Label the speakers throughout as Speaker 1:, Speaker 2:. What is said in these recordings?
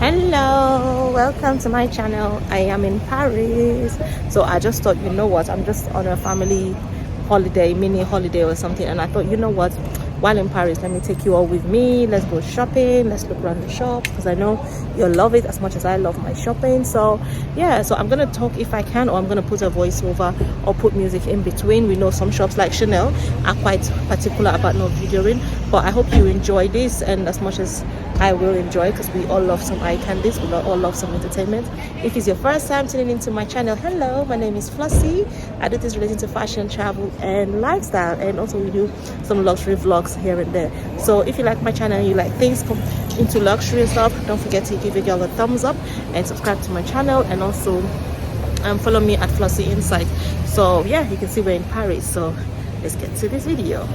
Speaker 1: Hello, welcome to my channel. I am in Paris, so I just thought, you know what, I'm just on a family holiday, mini holiday or something, and I thought, you know what, while in Paris, let me take you all with me. Let's go shopping, let's look around the shops, because I know you'll love it as much as I love my shopping. So yeah, so I'm gonna talk if I can, or I'm gonna put a voiceover or put music in between. We know some shops like Chanel are quite particular about no videoing, but I hope you enjoy this, and as much as I will enjoy, because we all love some eye candies, we all love some entertainment. If it's your first time tuning into my channel, hello, my name is Flossie. I do this relating to fashion, travel and lifestyle, and also we do some luxury vlogs here and there. So if you like my channel and you like things into luxury and stuff, don't forget to give it a thumbs up and subscribe to my channel, and also follow me at Flossie Insight. So yeah, you can see we're in Paris, so let's get to this video.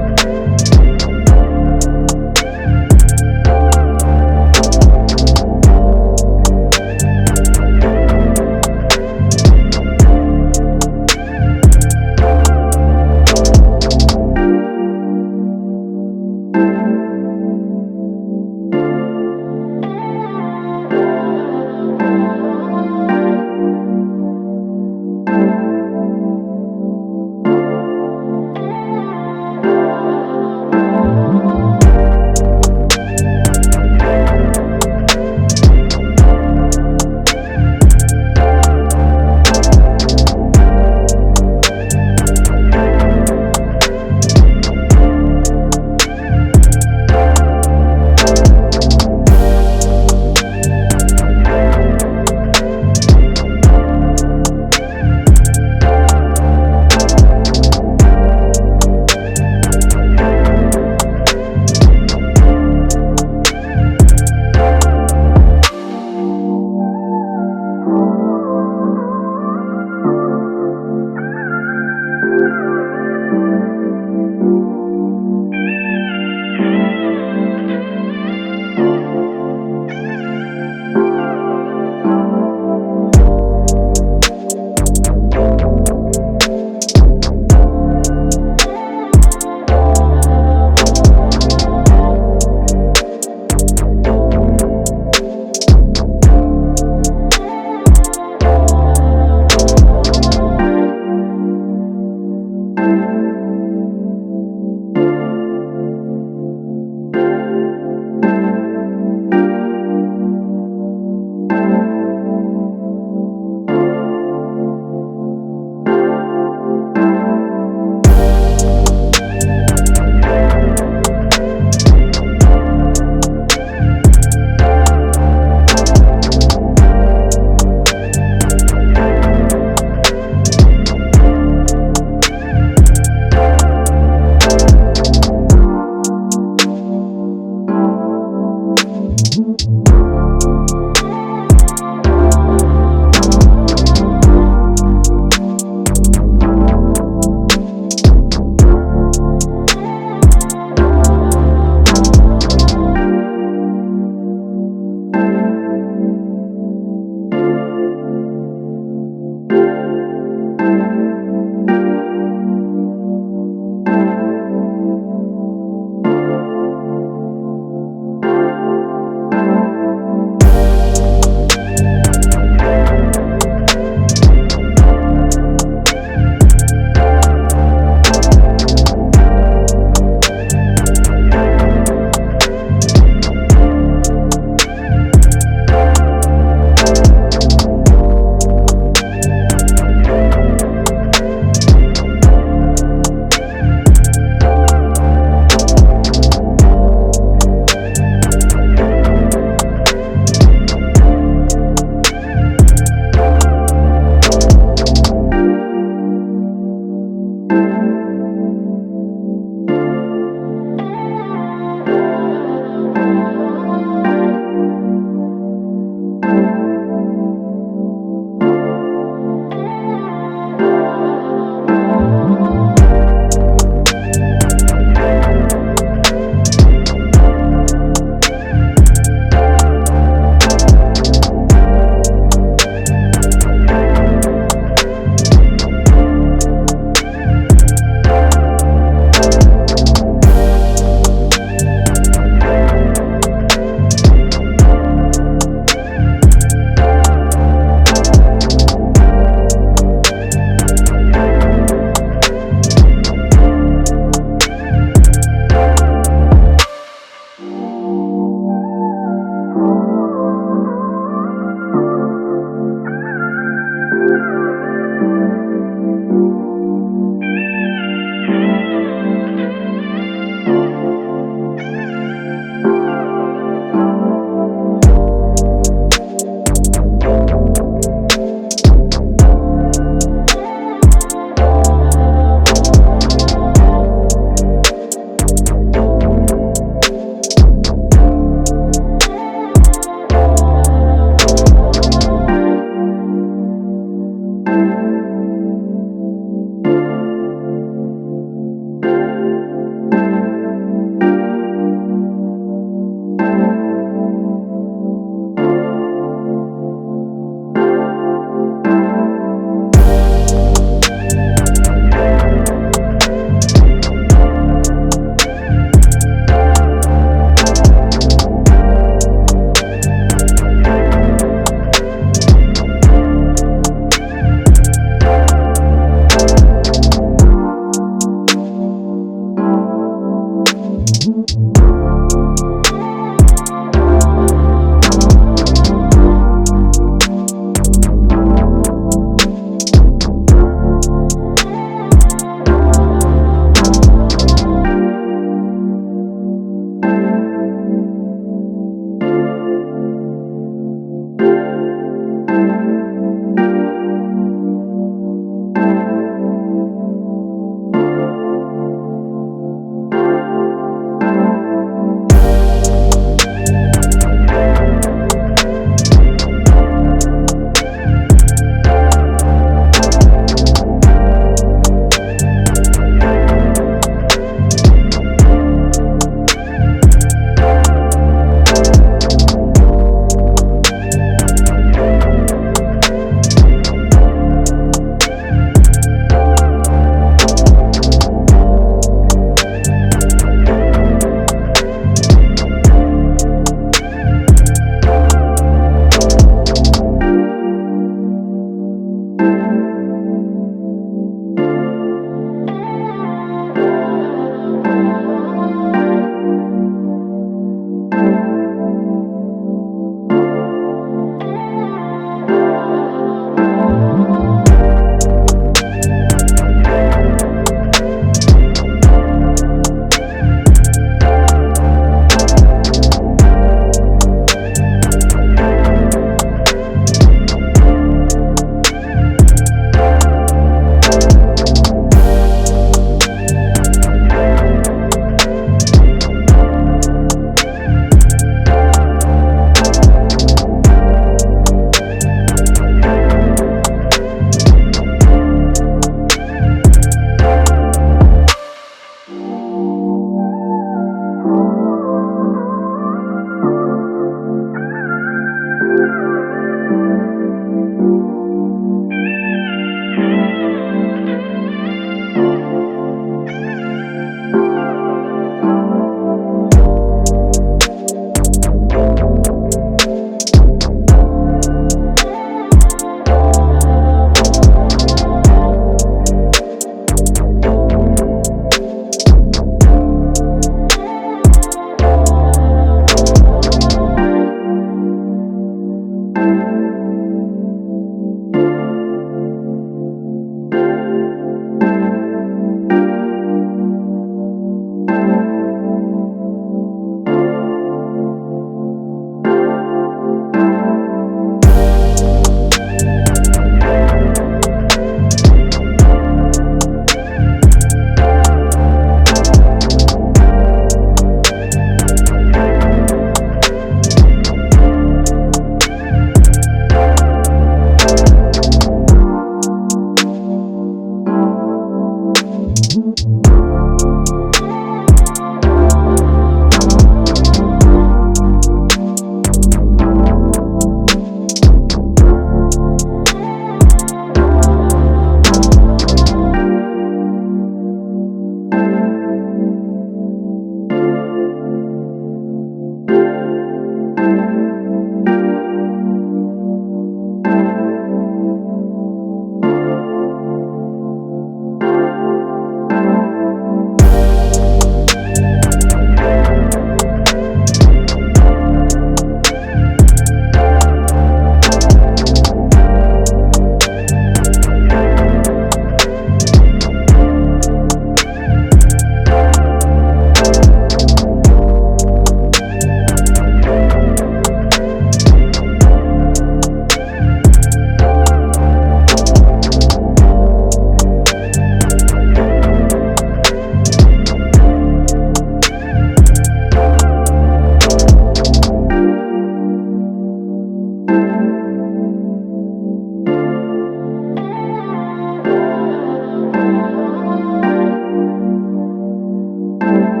Speaker 1: you.